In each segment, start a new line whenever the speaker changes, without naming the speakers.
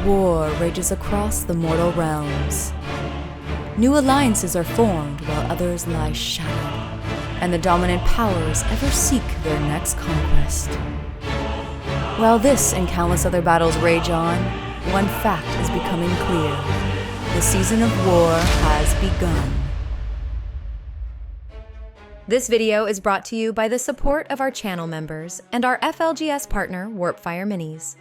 war rages across the mortal realms. New alliances are formed while others lie shattered, and the dominant powers ever seek their next conquest. While this and countless other battles rage on, one fact is becoming clear. The season of war has begun. This video is brought to you by the support of our channel members and our FLGS partner, Warpfire Minis.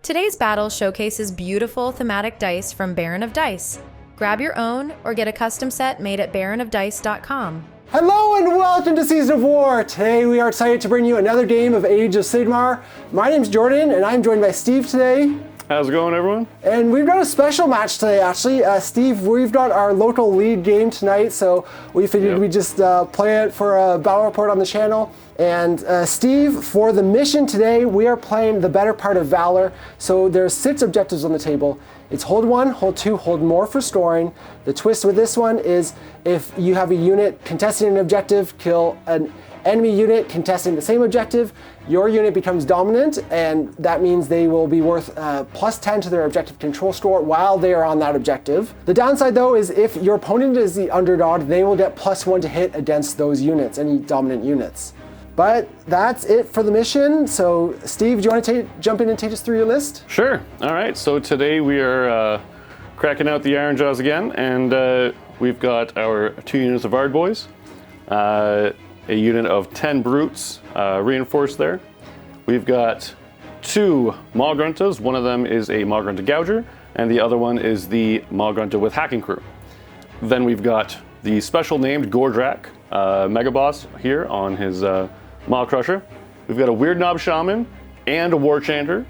Today's battle showcases beautiful thematic dice from Baron of Dice. Grab your own or get a custom set made at baronofdice.com.
Hello and welcome to Season of War! Today we are excited to bring you another game of Age of Sigmar. My name's Jordan and I'm joined by Steve today.
How's it going, everyone?
And we've got a special match today, actually. Steve, we've got our local league game tonight, so we figured we'd just play it for a battle report on the channel. And Steve, for the mission today, we are playing the better part of Valor. So there's 6 objectives on the table. It's hold 1, hold 2, hold more for scoring. The twist with this one is if you have a unit contesting an objective, kill an enemy unit contesting the same objective, your unit becomes dominant, and that means they will be worth plus 10 to their objective control score while they are on that objective. The downside though is if your opponent is the underdog, they will get plus 1 to hit against those units, any dominant units. But that's it for the mission. So Steve, do you want to jump in and take us through your list?
Sure. All right. So today we are cracking out the Ironjawz again, and we've got our 2 units of Ardboys, a unit of 10 Brutes reinforced there. We've got 2 Maw-Gruntas. One of them is a Maw-Grunta Gouger, and the other one is the Maw-Grunta with Hacking Crew. Then we've got the special named Gordrak Mega Boss here on his Maw Crusher. We've got a Weird Knob Shaman and a War Chanter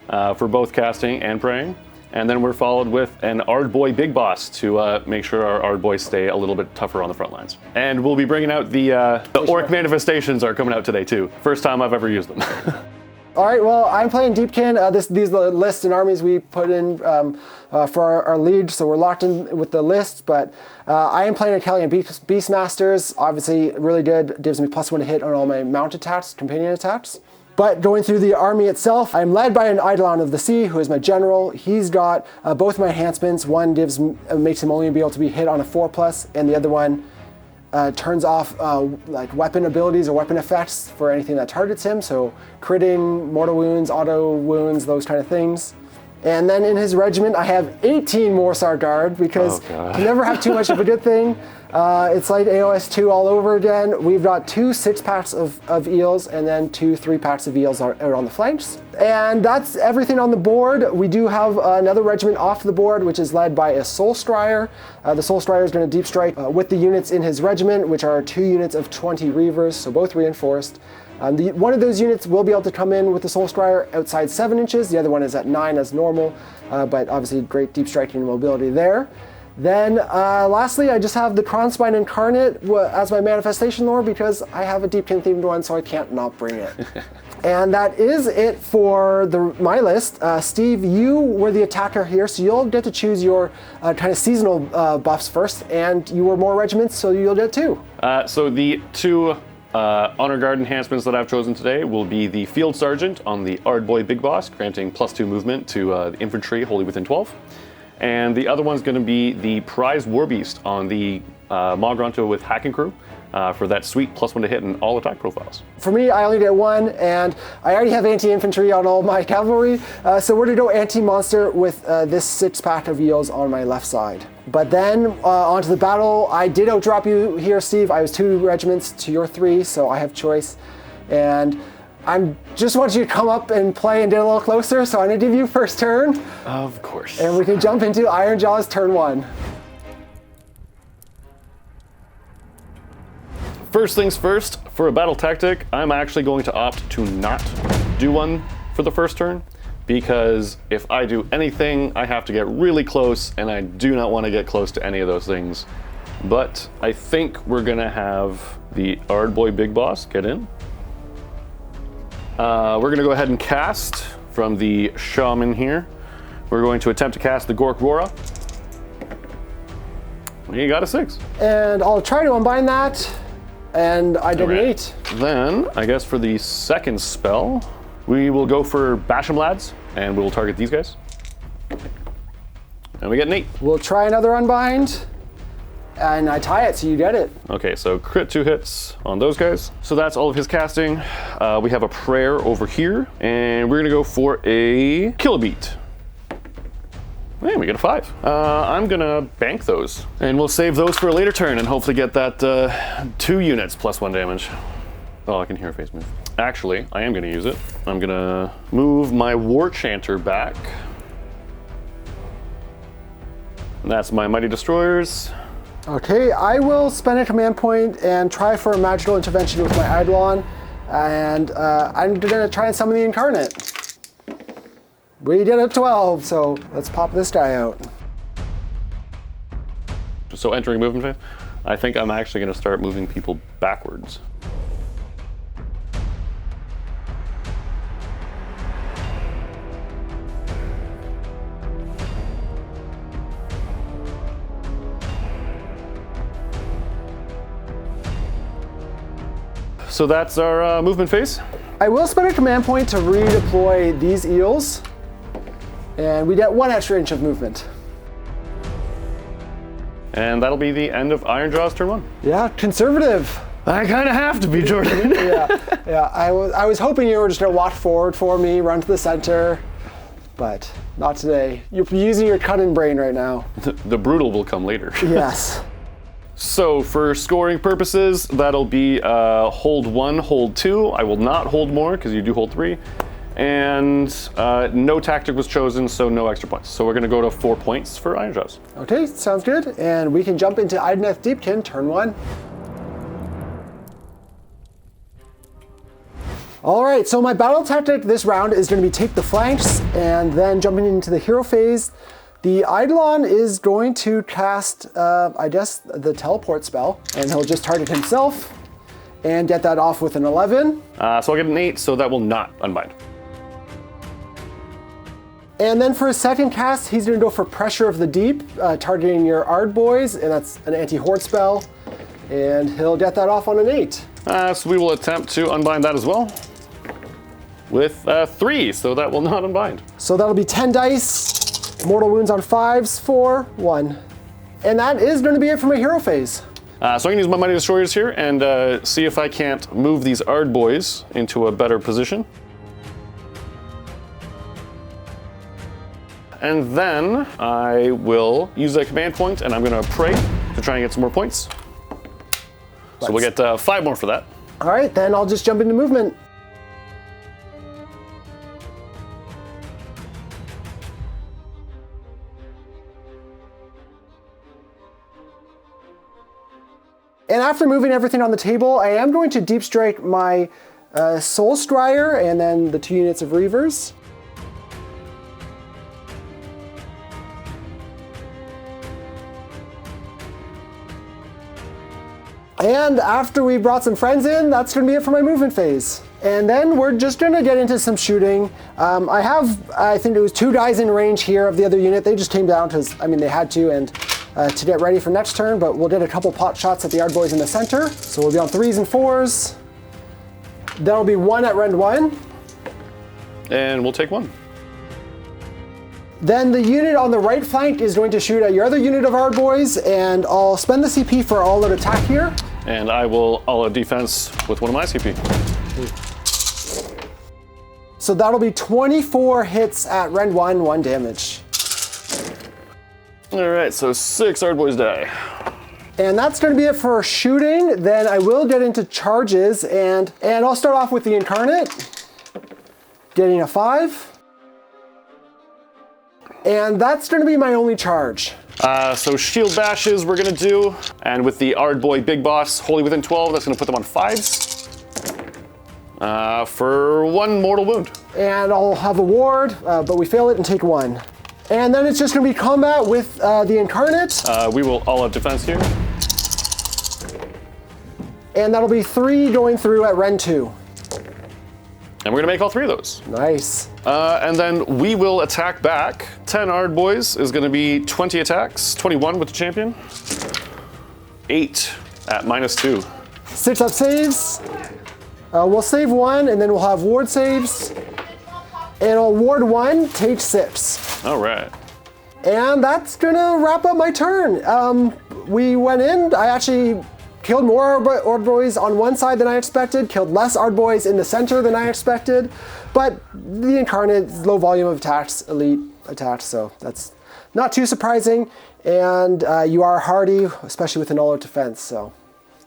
for both casting and praying. And then we're followed with an Ardboy Big Boss to make sure our Ardboys stay a little bit tougher on the front lines. And we'll be bringing out the Orc Manifestations are coming out today too. First time I've ever used them.
All right, well, I'm playing Deepkin. These are the lists and armies we put in for our league, so we're locked in with the list, but I am playing a Kellyan Beastmasters. Obviously, really good, gives me plus 1 to hit on all my mount attacks, companion attacks. But going through the army itself, I'm led by an Eidolon of the Sea, who is my general. He's got both my enhancements. One makes him only be able to be hit on a 4+, and the other one turns off like weapon abilities or weapon effects for anything that targets him. So critting, mortal wounds, auto wounds, those kind of things. And then in his regiment, I have 18 Morsar Guard because you never have too much of a good thing. It's like AOS 2 all over again. We've got 2 6-packs of eels and then 2 3-packs of eels are on the flanks. And that's everything on the board. We do have another regiment off the board, which is led by a Soul Strider. The Soul Strider is going to deep strike with the units in his regiment, which are 2 units of 20 Reavers, so both reinforced. One of those units will be able to come in with the Soul Strider outside 7 inches. The other one is at 9 as normal, but obviously great deep striking mobility there. Then lastly, I just have the Kronspine Incarnate as my manifestation lore because I have a Deepkin themed one, so I can't not bring it. And that is it for my list. Steve, you were the attacker here, so you'll get to choose your kind of seasonal buffs first, and you were more regiments, so you'll get 2.
So the 2 Honor Guard enhancements that I've chosen today will be the Field Sergeant on the Ardboy Big Boss, granting +2 movement to the infantry wholly within 12. And the other one's going to be the Prize Warbeast on the Maw-Grunta with Hacking Crew for that sweet +1 to hit in all attack profiles.
For me, I only get 1, and I already have anti-infantry on all my cavalry, so we're going to go anti-monster with this 6-pack of eels on my left side. But then onto the battle, I did outdrop you here, Steve. I was 2 regiments to your 3, so I have choice. And I just want you to come up and play and get a little closer, so I'm going to give you first turn.
Of course.
And we can jump into Ironjawz turn 1.
First things first, for a battle tactic, I'm actually going to opt to not do one for the first turn, because if I do anything, I have to get really close, and I do not want to get close to any of those things. But I think we're going to have the Ardboy Big Boss get in. We're going to go ahead and cast from the Shaman here. We're going to attempt to cast the Gork Rora. You got a 6.
And I'll try to unbind that, and I did an 8.
Then, I guess for the second spell, we will go for Basham Lads, and we'll target these guys. And we get an 8.
We'll try another unbind. And I tie it, so you get it.
Okay, so crit 2 hits on those guys. So that's all of his casting. We have a prayer over here, and we're gonna go for a kill a beat. And we get a 5. I'm gonna bank those, and we'll save those for a later turn, and hopefully get that 2 units plus 1 damage. Oh, I can hear a face move. Actually, I am gonna use it. I'm gonna move my War Chanter back. And that's my Mighty Destroyers.
Okay, I will spend a command point and try for a magical intervention with my Eidolon, and I'm gonna try and summon the Incarnate. We did a 12, so let's pop this guy out.
So entering movement phase, I think I'm actually gonna start moving people backwards. So that's our movement phase.
I will spend a command point to redeploy these eels, and we get 1 extra inch of movement.
And that'll be the end of Ironjawz turn 1.
Yeah, conservative.
I kind of have to be, Jordan.
Yeah. I was hoping you were just gonna walk forward for me, run to the center, but not today. You're using your cunning brain right now.
The brutal will come later.
Yes.
So for scoring purposes, that'll be hold 1, hold 2. I will not hold more because you do hold 3. And no tactic was chosen, so no extra points. So we're gonna go to 4 points for Ironjawz.
Okay, sounds good. And we can jump into Idoneth Deepkin, turn 1. All right, so my battle tactic this round is gonna be take the flanks, and then jumping into the hero phase, the Eidolon is going to cast, I guess, the teleport spell, and he'll just target himself and get that off with an 11.
So I'll get an 8, so that will not unbind.
And then for his second cast, he's gonna go for Pressure of the Deep, targeting your Ard boys, and that's an anti-horde spell, and he'll get that off on an 8.
So we will attempt to unbind that as well with 3, so that will not unbind.
So that'll be 10 dice. Mortal wounds on 5s, 4, 1. And that is going to be it for my hero phase.
So I'm gonna use my Mighty Destroyers here and see if I can't move these Ard boys into a better position. And then I will use a command point and I'm gonna pray to try and get some more points. So we'll get 5 more for that.
All right, then I'll just jump into movement. And after moving everything on the table, I am going to deep strike my Soul Scryer and then the 2 units of Reavers. And after we brought some friends in, that's gonna be it for my movement phase. And then we're just gonna get into some shooting. I think it was 2 guys in range here of the other unit. They just came down because, I mean, they had to, and to get ready for next turn, but we'll get a couple pot shots at the Ard boys in the center. So we'll be on 3s and 4s. That'll be 1 at rend 1.
And we'll take 1.
Then the unit on the right flank is going to shoot at your other unit of Ard boys, and I'll spend the CP for all out attack here.
And I will all out defense with 1 of my CP.
So that'll be 24 hits at rend 1, 1 damage.
All right, so 6 Ard boys die.
And that's going to be it for shooting. Then I will get into charges, and I'll start off with the Incarnate, getting a 5. And that's going to be my only charge.
So shield bashes we're gonna do, and with the Ard boy big boss wholly within 12, that's gonna put them on 5s for 1 mortal wound.
And I'll have a ward, but we fail it and take 1. And then it's just gonna be combat with the Incarnate.
We will all out defense here.
And that'll be 3 going through at rend 2.
And we're gonna make all 3 of those.
Nice.
And then we will attack back. 10 Ard boys is gonna be 20 attacks, 21 with the champion. 8 at -2.
6 up saves. We'll save 1, and then we'll have ward saves. And I'll ward 1, take 6.
All right.
And that's gonna wrap up my turn. We went in, I actually killed more Ardboys on one side than I expected, killed less Ardboys in the center than I expected, but the Incarnate, low volume of attacks, elite attacks, so that's not too surprising. And you are hardy, especially with an all-out defense, so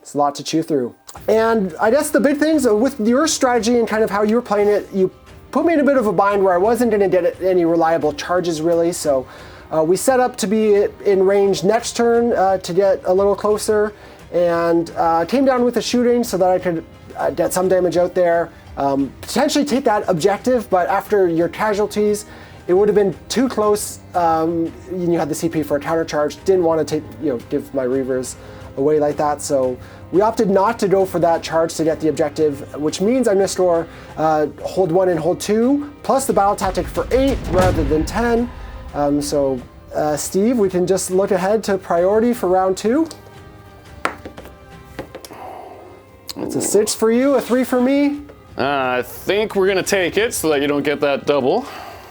it's a lot to chew through. And I guess the big things with your strategy and kind of how you were playing it, you put me in a bit of a bind where I wasn't gonna get any reliable charges really, so we set up to be in range next turn to get a little closer, and came down with the shooting so that I could get some damage out there, potentially take that objective, but after your casualties, it would have been too close. You had the CP for a counter charge, didn't want to give my Reavers away like that, so we opted not to go for that charge to get the objective, which means I'm going to store hold 1 and hold 2, plus the battle tactic for 8 rather than 10. Steve, we can just look ahead to priority for round 2. It's a 6 for you, a 3 for me.
I think we're gonna take it so that you don't get that double.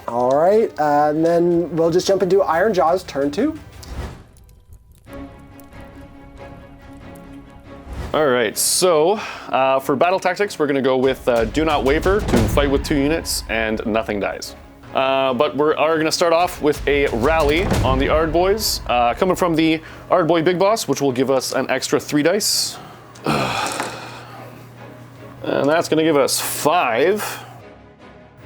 All right, and then we'll just jump into Ironjawz turn 2.
All right, so for battle tactics, we're gonna go with do not waver to fight with 2 units and nothing dies. But we are gonna start off with a rally on the Ardboys, coming from the Ardboy Big Boss, which will give us an extra 3 dice. And that's gonna give us 5.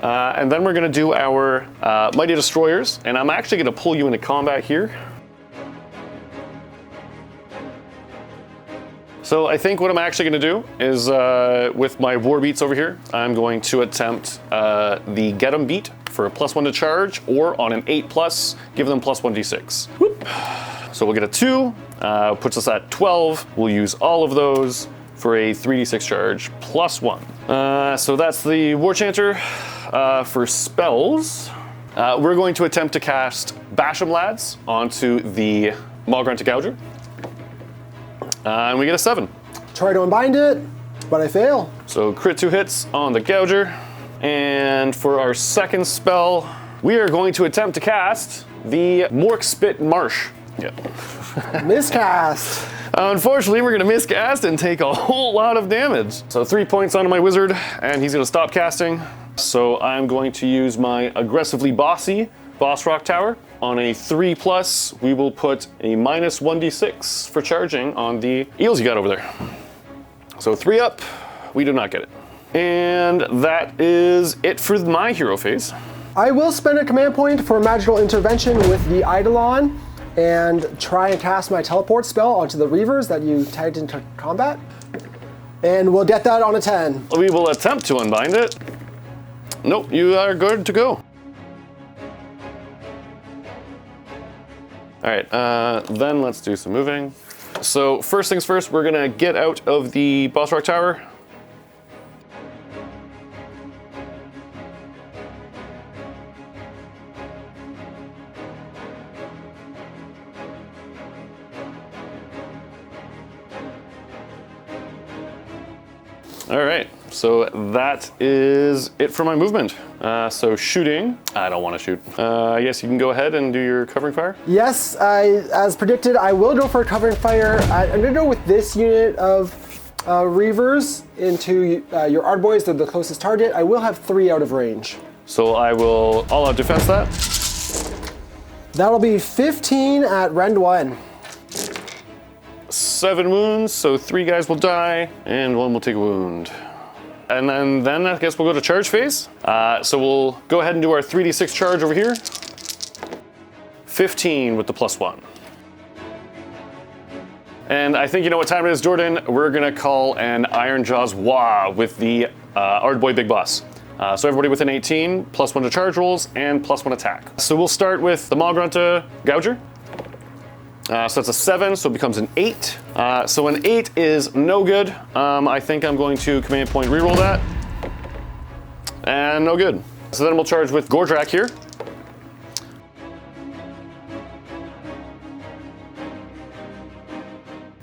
And then we're gonna do our Mighty Destroyers, and I'm actually gonna pull you into combat here. So I think what I'm actually gonna do is, with my War Beats over here, I'm going to attempt the Get 'em Beat for a +1 to charge, or on an 8+, give them +1 d6. Whoop. So we'll get a 2, puts us at 12. We'll use all of those for a 3d6 charge, +1. So that's the War Chanter. For spells, we're going to attempt to cast Bash 'em Lads onto the Maugrunt Gouger. And we get a 7.
Try to unbind it, but I fail.
So crit 2 hits on the Gouger. And for our second spell, we are going to attempt to cast the Mork Spit Marsh. Yeah.
Miscast.
Unfortunately, we're gonna miscast and take a whole lot of damage. So 3 points onto my wizard, and he's gonna stop casting. So I'm going to use my aggressively bossy Boss Rock Tower. On a 3+, we will put a -1d6 for charging on the eels you got over there. So 3 up, we do not get it. And that is it for my hero phase.
I will spend a command point for magical intervention with the Eidolon and try and cast my teleport spell onto the Reavers that you tagged into combat. And we'll get that on a 10.
We will attempt to unbind it. Nope, you are good to go. All right, then let's do some moving. So first things first, we're gonna get out of the Boss Rock Tower. All right, so that is it for my movement. So shooting, I don't want to shoot. I guess you can go ahead and do your covering fire.
Yes, as predicted, I will go for a covering fire. I'm gonna go with this unit of Reavers into your Ardboys. They're the closest target. I will have 3 out of range.
So I will all-out defense that.
That'll be 15 at rend 1.
7 wounds, so 3 guys will die, and 1 will take a wound. And then I guess we'll go to charge phase. So we'll go ahead and do our 3d6 charge over here. 15 with the +1. And I think you know what time it is, Jordan. We're gonna call an Ironjawz Wah with the Ardboy Big Boss. So everybody within 18, +1 to charge rolls, and +1 attack. So we'll start with the Maugrunt Gouger. So that's a 7, so it becomes an 8. So an 8 is no good. I think I'm going to command point reroll that. And no good. So then we'll charge with Gordrak here.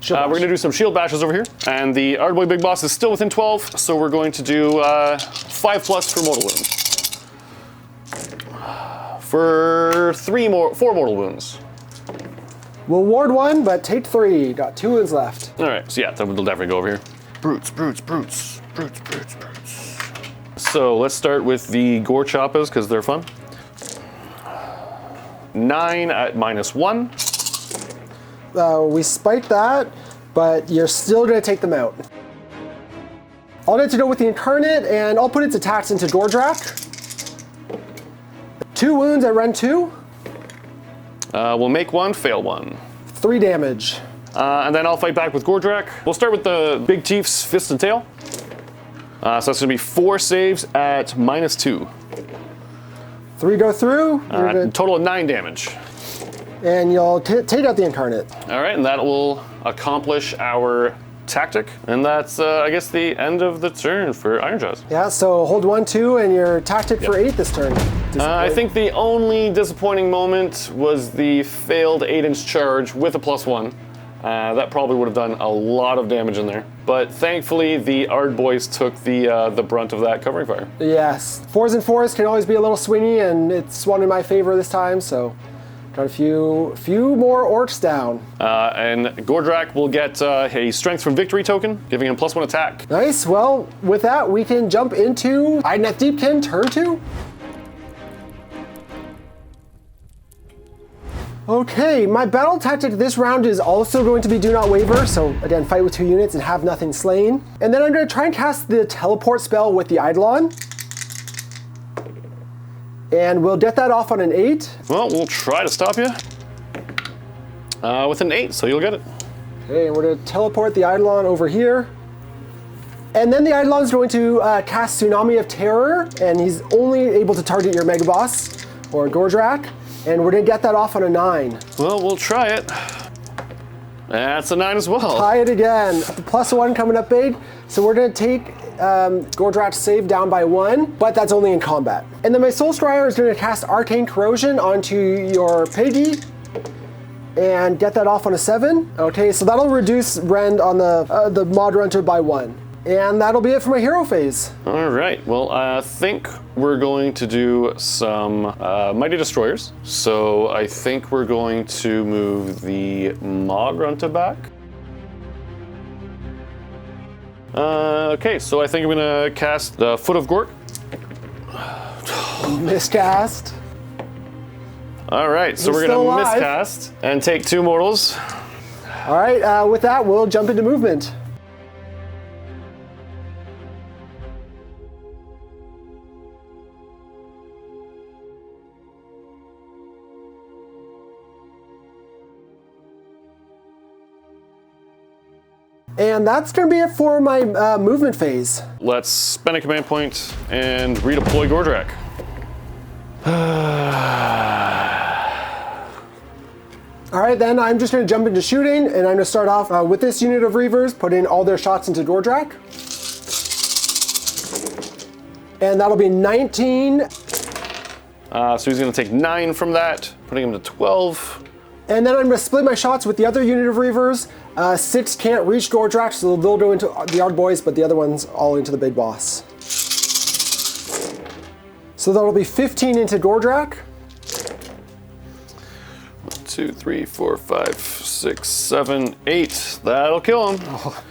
We're gonna do some shield bashes over here. And the Ardboy Big Boss is still within 12, so we're going to do 5+ for mortal wound. For for 4 mortal wounds.
We'll ward 1, but take 3. Got 2 wounds left.
All right, so yeah, that will definitely go over here. Brutes, brutes, brutes, brutes, brutes, brutes. So let's start with the gore choppas because they're fun. 9 at -1.
We spiked that, but you're still gonna take them out. I'll get to go with the Incarnate, and I'll put its attacks into Gordrak. 2 wounds at run 2.
We'll make 1, fail 1.
3 damage.
And then I'll fight back with Gordrak. We'll start with the Big Chief's Fist and Tail. So that's gonna be 4 saves at -2.
3 go through.
Total of 9 damage.
And you'll take out the Incarnate.
All right, and that will accomplish our tactic. And that's, I guess, the end of the turn for Ironjawz.
Yeah, so hold 1, 2, and your tactic for 8 this turn.
I think the only disappointing moment was the failed 8-inch charge with a +1. That probably would have done a lot of damage in there. But thankfully, the Ard boys took the brunt of that covering fire.
Yes, 4s and 4s can always be a little swingy, and it's one in my favor this time, so got a few more orcs down.
And Gordrak will get a Strength from Victory token, giving him +1 attack.
Nice, well, with that, we can jump into Idoneth Deepkin, turn 2. Okay, my battle tactic this round is also going to be Do Not Waver, so again, fight with 2 units and have nothing slain. And then I'm going to try and cast the teleport spell with the Eidolon. And we'll get that off on an 8.
Well, we'll try to stop you. With an 8, so you'll get it.
Okay, and we're going to teleport the Eidolon over here. And then the Eidolon is going to cast Tsunami of Terror, and he's only able to target your Mega Boss, or Gordrak. And we're gonna get that off on a 9.
Well, we'll try it. That's a 9 as well.
Tie it again. The +1 coming up big. So we're gonna take Gordrak's save down by 1, but that's only in combat. And then my Soul Scryer is gonna cast Arcane Corrosion onto your Piggy and get that off on a 7. Okay, so that'll reduce rend on the Mod Runter by 1. And that'll be it for my hero phase.
All right, well, I think we're going to do some Mighty Destroyers. So I think we're going to move the Mod Runter back. Okay, so I think I'm gonna cast the Foot of Gork.
Miscast.
All right, so
He's
we're
still
gonna
alive.
miscast and take 2 mortals.
All right, with that, we'll jump into movement. And that's going to be it for my movement phase.
Let's spend a command point and redeploy Gordrak.
All right, then I'm just going to jump into shooting, and I'm going to start off with this unit of Reavers, put in all their shots into Gordrak. And that'll be 19.
So he's going to take 9 from that, putting him to 12.
And then I'm going to split my shots with the other unit of Reavers. 6 can't reach Gordrak, so they'll go into the Ard Boys, but the other one's all into the big boss. So that'll be 15 into Gordrak.
1, 2, 3, 4, 5, 6, 7, 8. That'll kill him.
Oh.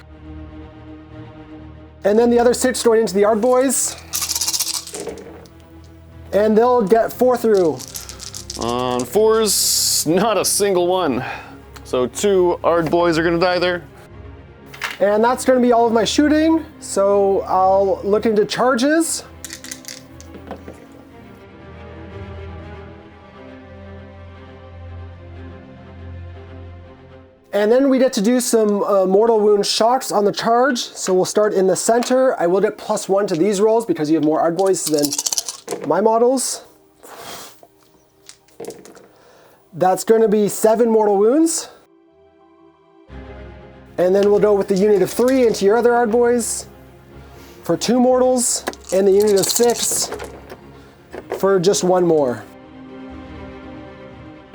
And then the other 6 going into the Ard Boys. And they'll get 4 through.
On 4s, not a single one. So 2 Ard boys are gonna die there.
And that's gonna be all of my shooting. So I'll look into charges. And then we get to do some mortal wound shocks on the charge. So we'll start in the center. I will get +1 to these rolls because you have more Ard boys than my models. That's gonna be 7 mortal wounds. And then we'll go with the unit of 3 into your other Ard boys for 2 mortals, and the unit of 6 for just 1 more.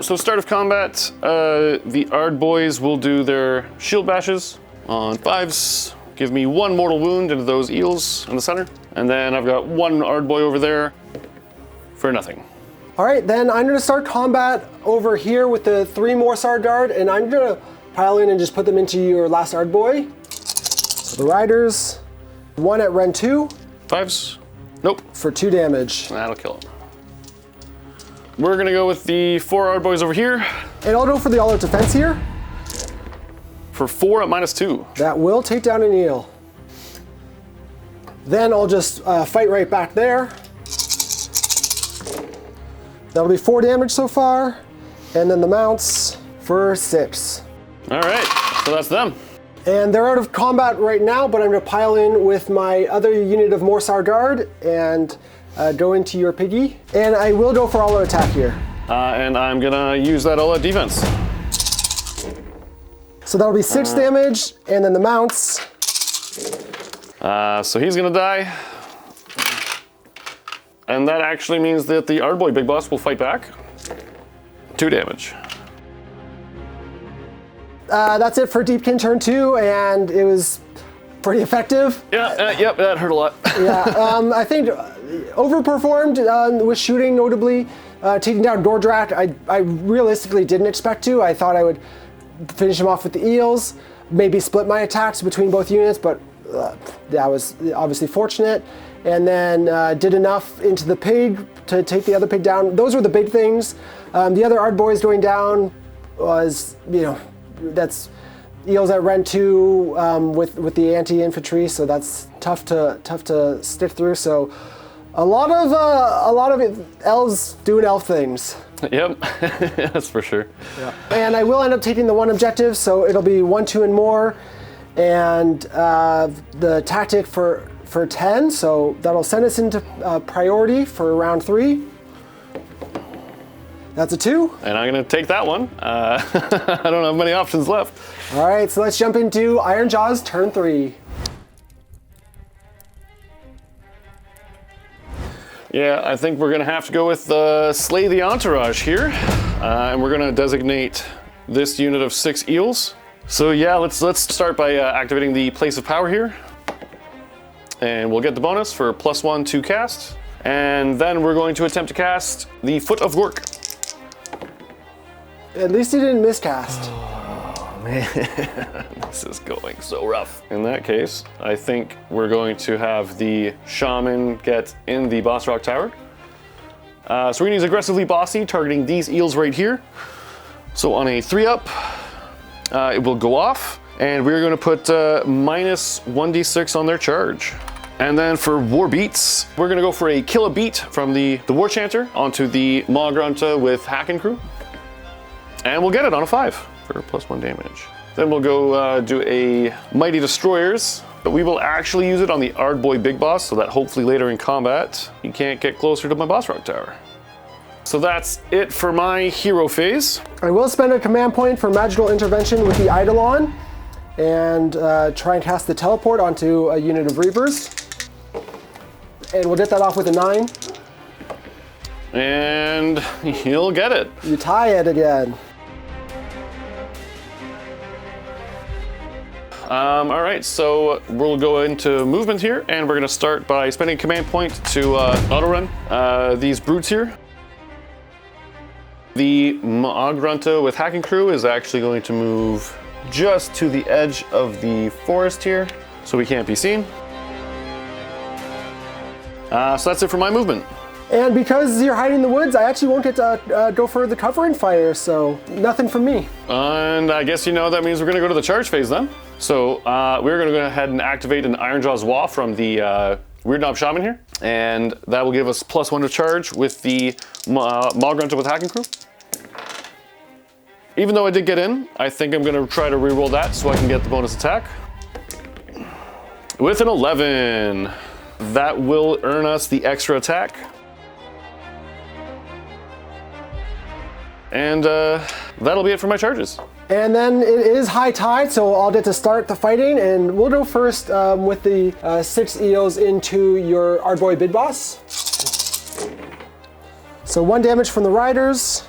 So start of combat, the Ard boys will do their shield bashes on 5s. Give me 1 mortal wound into those eels in the center. And then I've got 1 Ard boy over there for nothing.
All right, then I'm gonna start combat over here with the 3 Morsar Guard, and I'm gonna pile in and just put them into your last Ardboy. So the Riders, 1 at Ren 2.
5s? Nope.
For 2 damage.
That'll kill him. We're gonna go with the 4 Ardboys over here.
And I'll go for the all-out defense here.
For 4 at -2.
That will take down an eel. Then I'll just fight right back there. That'll be 4 damage so far. And then the mounts for 6.
All right, so that's them.
And they're out of combat right now, but I'm gonna pile in with my other unit of Morsar Guard and go into your piggy. And I will go for all-out attack here.
And I'm gonna use that all-out defense.
So that'll be 6 damage, and then the mounts.
So he's gonna die. And that actually means that the Ardboy Big Boss will fight back. 2 damage.
That's it for Deepkin turn 2, and it was pretty effective.
Yeah, yep, that hurt a lot.
Yeah, I think overperformed with shooting, notably. Taking down Gordrak, I realistically didn't expect to. I thought I would finish him off with the eels, maybe split my attacks between both units, but that was obviously fortunate. And then did enough into the pig to take the other pig down. Those were the big things. The other Ardboys going down was, that's eels at Ren 2 with the anti-infantry, so that's tough to stick through. So a lot of elves doing elf things.
Yep, that's for sure.
Yeah. And I will end up taking the 1 objective, so it'll be 1, 2, and more, and the tactic for 10. So that'll send us into priority for round 3. That's a 2.
And I'm gonna take that one. I don't have many options left.
All right, so let's jump into Ironjawz turn 3.
Yeah, I think we're gonna have to go with Slay the Entourage here. And we're gonna designate this unit of 6 eels. So yeah, let's start by activating the Place of Power here. And we'll get the bonus for +1 to cast. And then we're going to attempt to cast the Foot of Gork.
At least he didn't miscast.
Oh man, this is going so rough. In that case, I think we're going to have the Shaman get in the Boss Rock Tower. So we're gonna use Aggressively Bossy, targeting these eels right here. So on a 3-up, it will go off, and we're gonna put minus 1d6 on their charge. And then for War Beats, we're gonna go for a Kill a Beat from the War Chanter onto the Magrunta with Hack and Crew. And we'll get it on a 5 for +1 damage. Then we'll go do a Mighty Destroyers, but we will actually use it on the Ardboy Big Boss, so that hopefully later in combat, you can't get closer to my Boss Rock Tower. So that's it for my hero phase.
I will spend a command point for Magical Intervention with the Eidolon, and try and cast the Teleport onto a unit of Reavers. And we'll get that off with a 9.
And you'll get it.
You tie it again.
All right, so we'll go into movement here, and we're gonna start by spending a command point to auto-run these brutes here. The Magrunta with Hacking Crew is actually going to move just to the edge of the forest here, so we can't be seen. So that's it for my movement.
And because you're hiding in the woods, I actually won't get to go for the covering fire, so nothing from me.
And I guess that means we're gonna go to the charge phase then. So we're gonna go ahead and activate an Ironjawz Wall from the Weird Knob Shaman here. And that will give us +1 to charge with the Magrunta with Hacking Crew. Even though I did get in, I think I'm gonna try to reroll that so I can get the bonus attack. With an 11. That will earn us the extra attack. And that'll be it for my charges.
And then it is high tide, so I'll get to start the fighting, and we'll go first with the 6 eels into your Ardboy Big Boss. So 1 damage from the Riders.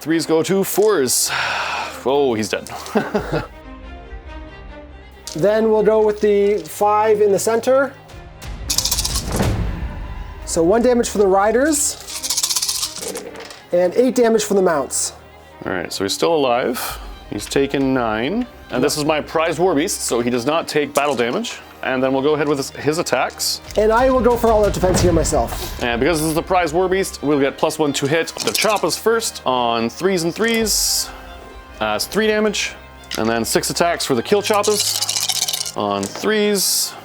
3s go to 4s. Oh, he's dead.
Then we'll go with the 5 in the center. So So 1 damage for the riders, and 8 damage for the mounts.
All right, so he's still alive. He's taken 9. And this is my prized war beast, so he does not take battle damage. And then we'll go ahead with his attacks.
And I will go for all out defense here myself.
And because this is the prized war beast, we'll get +1 to hit. The chop is first on 3s and 3s. It's 3 damage. And then 6 attacks for the kill choppas on 3s.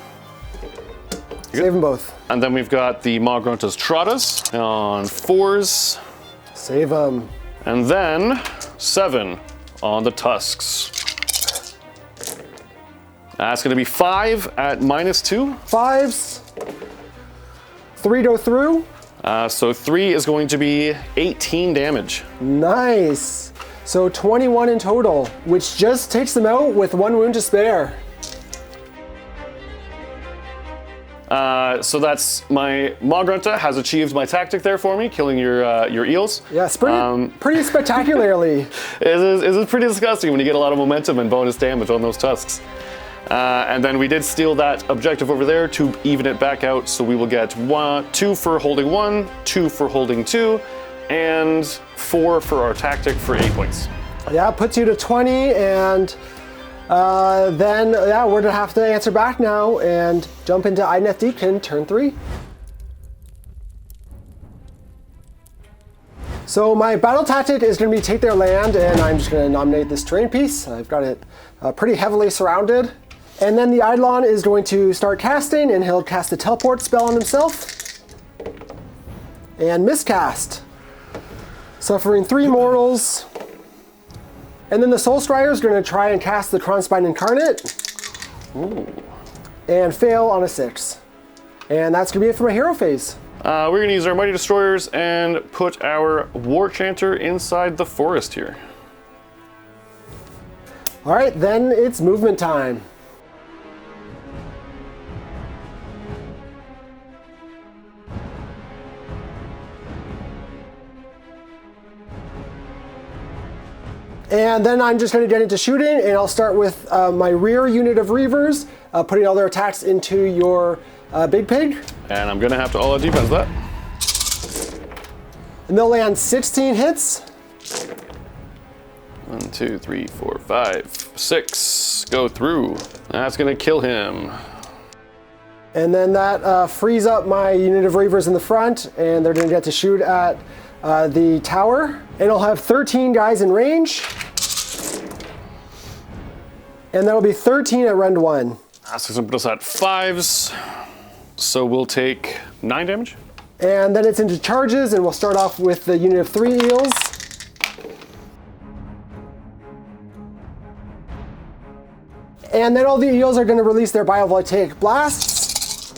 Save them both.
And then we've got the Magrunta's Trottas on 4s.
Save them.
And then 7 on the Tusks. That's going to be 5 at -2.
5s. 3 go through.
So 3 is going to be 18 damage.
Nice. So 21 in total, which just takes them out with 1 wound to spare.
So that's my Magrunta has achieved my tactic there for me, killing your eels.
Yeah, it's pretty spectacularly.
It is pretty disgusting when you get a lot of momentum and bonus damage on those tusks. And then we did steal that objective over there to even it back out, so we will get 2 for holding 1, 2 for holding 2, and 4 for our tactic for 8 points.
Yeah, puts you to 20, and then we're gonna have to answer back now and jump into Idoneth Deepkin, turn 3. So my battle tactic is gonna be take their land, and I'm just gonna nominate this terrain piece. I've got it pretty heavily surrounded. And then the Eidolon is going to start casting, and he'll cast a teleport spell on himself. And miscast. Suffering 3 mortals. And then the Soul Strider is going to try and cast the Kronspine Incarnate.
Ooh.
And fail on a 6. And that's going to be it for my hero phase.
We're going to use our Mighty Destroyers and put our War Chanter inside the forest here.
All right, then it's movement time. And then I'm just going to get into shooting, and I'll start with my rear unit of Reavers, putting all their attacks into your Big Pig.
And I'm going to have to all-out defense that.
And they'll land 16 hits.
1, 2, 3, 4, 5, 6. Go through. That's going to kill him.
And then that frees up my unit of Reavers in the front, and they're going to get to shoot at the tower. And I'll have 13 guys in range. And that'll be 13 at rend 1.
That's going to put us at 5s. So we'll take 9 damage.
And then it's into charges, and we'll start off with the unit of 3 eels. And then all the eels are going to release their biovoltaic blasts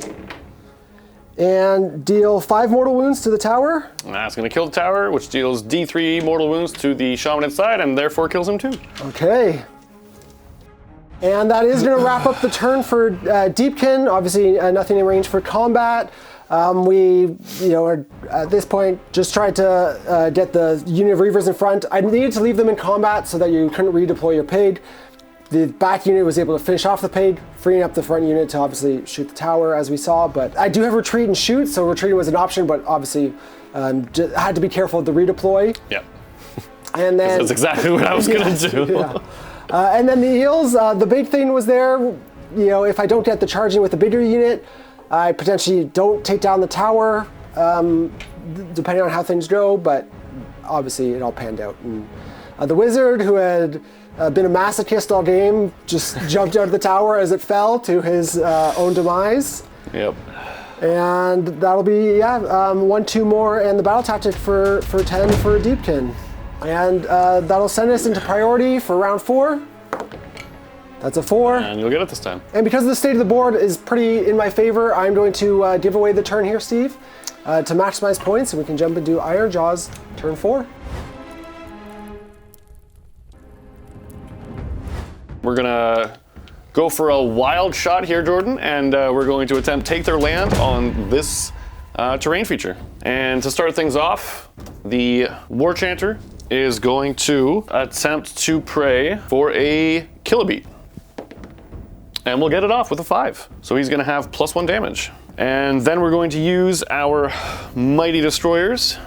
and deal 5 mortal wounds to the tower.
That's going to kill the tower, which deals D3 mortal wounds to the shaman inside, and therefore kills him too.
Okay. And that is going to wrap up the turn for Deepkin. Obviously, nothing in range for combat. We, are at this point just tried to get the unit of Reavers in front. I needed to leave them in combat so that you couldn't redeploy your pig. The back unit was able to finish off the pig, freeing up the front unit to obviously shoot the tower, as we saw. But I do have retreat and shoot, so retreating was an option, but obviously had to be careful of the redeploy.
Yeah.
And then
that's exactly what I was going to do.
Yeah. And then the eels, the big thing was there, if I don't get the charging with the bigger unit, I potentially don't take down the tower, depending on how things go, but obviously it all panned out. And the wizard, who had been a masochist all game, just jumped out of the tower as it fell to his own demise.
Yep.
And that'll be, 1, 2 more, and the battle tactic for 10 for Deepkin. And that'll send us into priority for round 4. That's a 4.
And you'll get it this time.
And because the state of the board is pretty in my favor, I'm going to give away the turn here, Steve, to maximize points, and we can jump into Ironjawz, turn 4.
We're gonna go for a wild shot here, Jordan, and we're going to attempt take their land on this terrain feature. And to start things off, the War Chanter is going to attempt to pray for a kill a beat. And we'll get it off with a 5. So he's gonna have +1 damage. And then we're going to use our Mighty Destroyers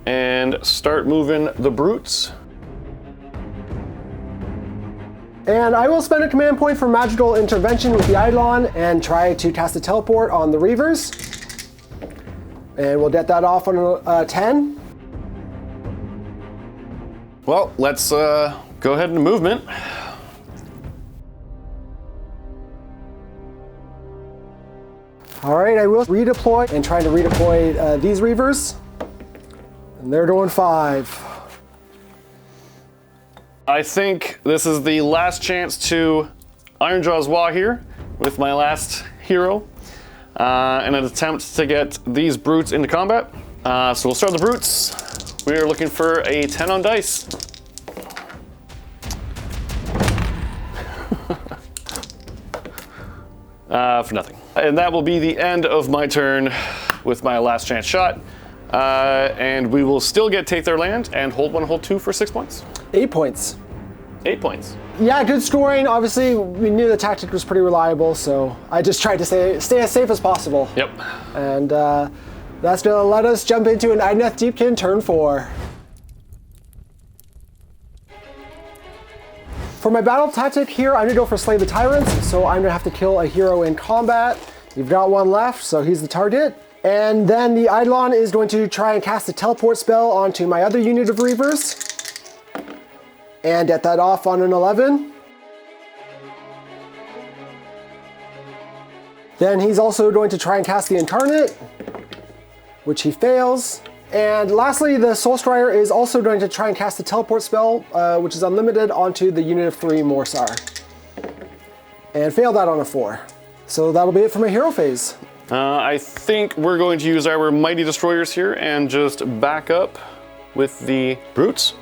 and start moving the brutes.
And I will spend a command point for magical intervention with the Eidolon and try to cast a teleport on the Reavers. And we'll get that off on 10.
Well, let's go ahead and movement.
All right, I will redeploy and try to redeploy these Reavers. And they're doing 5.
I think this is the last chance to Ironjawz Wah here with my last hero in an attempt to get these brutes into combat. So we'll start the brutes. We are looking for a 10 on dice. For nothing. And that will be the end of my turn with my last chance shot. And we will still get Take Their Land and hold 1, hold 2 for 6 points.
8 points.
8 points.
Yeah, good scoring. Obviously, we knew the tactic was pretty reliable, so I just tried to stay as safe as possible.
Yep.
And that's going to let us jump into an Idoneth Deepkin turn 4. For my battle tactic here, I'm going to go for Slay the Tyrants, so I'm going to have to kill a hero in combat. You've got one left, so he's the target. And then the Eidolon is going to try and cast a teleport spell onto my other unit of Reavers. And get that off on an 11. Then he's also going to try and cast the Incarnate, which he fails. And lastly, the Soul Strider is also going to try and cast a teleport spell, which is unlimited, onto the unit of 3 Morsar. And fail that on a 4. So that'll be it for my hero phase.
I think we're going to use our Mighty Destroyers here and just back up with the brutes.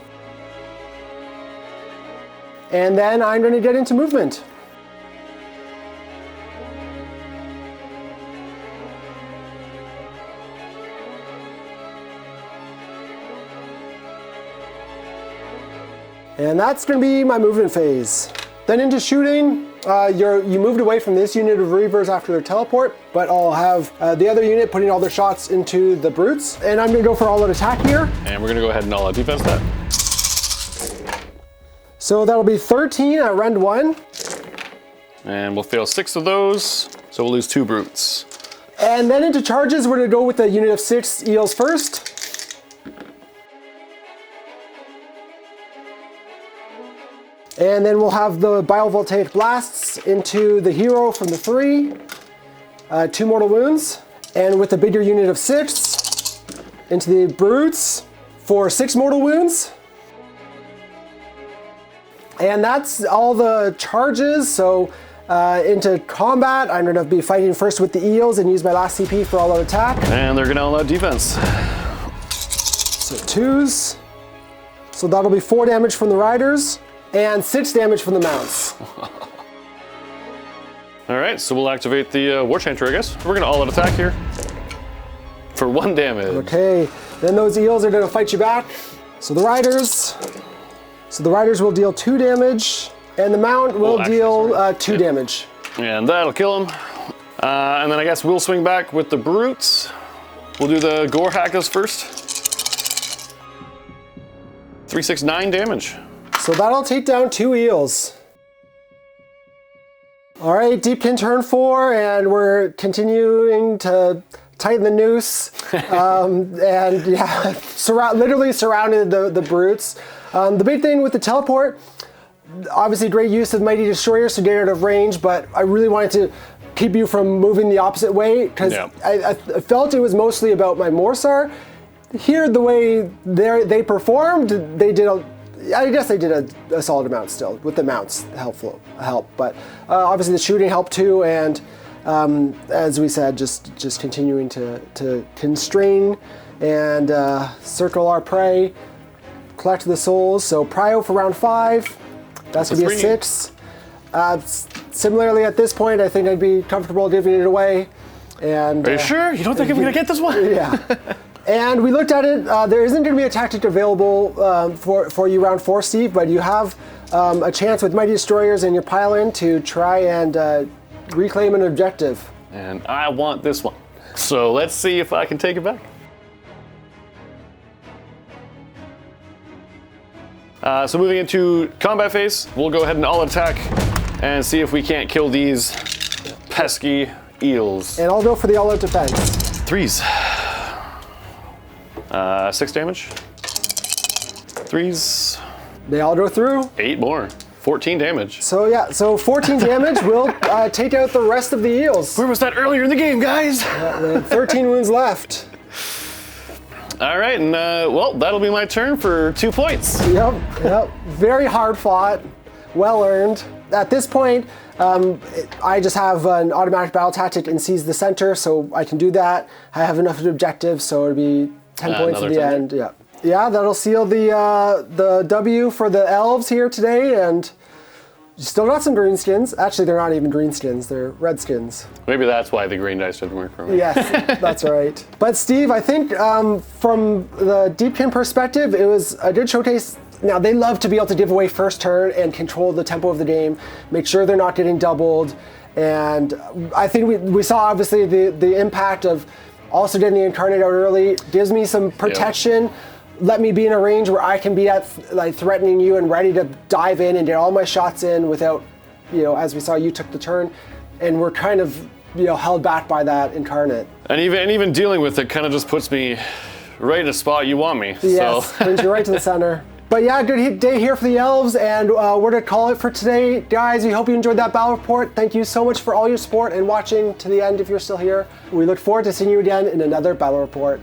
And then I'm going to get into movement. And that's going to be my movement phase. Then into shooting, you moved away from this unit of Reavers after their teleport, but I'll have the other unit putting all their shots into the brutes. And I'm going to go for all-out attack here.
And we're going to go ahead and all-out defense that.
So that'll be 13 at rend 1.
And we'll fail 6 of those, so we'll lose 2 brutes.
And then into charges, we're going to go with the unit of 6 eels first. And then we'll have the biovoltaic blasts into the hero from the 3, 2 mortal wounds. And with the bigger unit of 6, into the brutes for 6 mortal wounds. And that's all the charges. So into combat, I'm going to be fighting first with the eels and use my last CP for all-out attack.
And they're going to all-out defense.
So 2s. So that'll be 4 damage from the riders. And 6 damage from the mounts.
All right, so we'll activate the War Chanter, I guess. We're gonna all-out attack here for 1 damage.
Okay, then those eels are gonna fight you back. So the riders will deal 2 damage, and the mount will deal 2 damage.
And that'll kill him. And then I guess we'll swing back with the brutes. We'll do the Gore Hackers first. 3, 6, 9 damage.
So that'll take down 2 eels. All right, Deepkin turn 4, and we're continuing to tighten the noose. And yeah, literally surrounded the brutes. The big thing with the teleport, obviously great use of Mighty Destroyers to get out of range, but I really wanted to keep you from moving the opposite way, because I felt it was mostly about my Morsar. Here, the way they performed, I guess they did a solid amount still, with the mounts help. But obviously the shooting helped too, and as we said, just continuing to constrain and circle our prey, collect the souls. So prio for round 5, that's gonna be a 6. Similarly at this point, I think I'd be comfortable giving it away. And
are you sure? You don't think I'm gonna get this one?
Yeah. And we looked at it, there isn't going to be a tactic available for you round 4, Steve, but you have a chance with Mighty Destroyers and your pile-in to try and reclaim an objective.
And I want this one. So let's see if I can take it back. So moving into combat phase, we'll go ahead and all attack and see if we can't kill these pesky eels.
And I'll go for the all-out defense.
3s. 6 damage. 3s.
They all go through.
8 more. 14 damage.
So yeah, so 14 damage will take out the rest of the eels.
Where was that earlier in the game, guys?
We have 13 wounds left.
All right, and well, that'll be my turn for 2 points.
Yep. Very hard fought, well earned. At this point, I just have an automatic battle tactic and seize the center, so I can do that. I have enough objectives, so it'll be 10 points at the end. Yeah, that'll seal the W for the elves here today, and still got some green skins. Actually, they're not even green skins, they're red skins.
Maybe that's why the green dice didn't work for me.
Yes, that's right. But Steve, I think from the Deepkin perspective, it was a good showcase. Now, they love to be able to give away first turn and control the tempo of the game, make sure they're not getting doubled. And I think we saw, obviously, the impact of also getting the Incarnate out early. Gives me some protection. Yep. Let me be in a range where I can be at like threatening you and ready to dive in and get all my shots in without, as we saw, you took the turn. And we're kind of, held back by that Incarnate.
And even dealing with it kind of just puts me right in a spot you want me.
Yes,
so.
Brings you right to the center. But yeah, good day here for the elves, and we're gonna call it for today. Guys, we hope you enjoyed that battle report. Thank you so much for all your support and watching to the end if you're still here. We look forward to seeing you again in another battle report.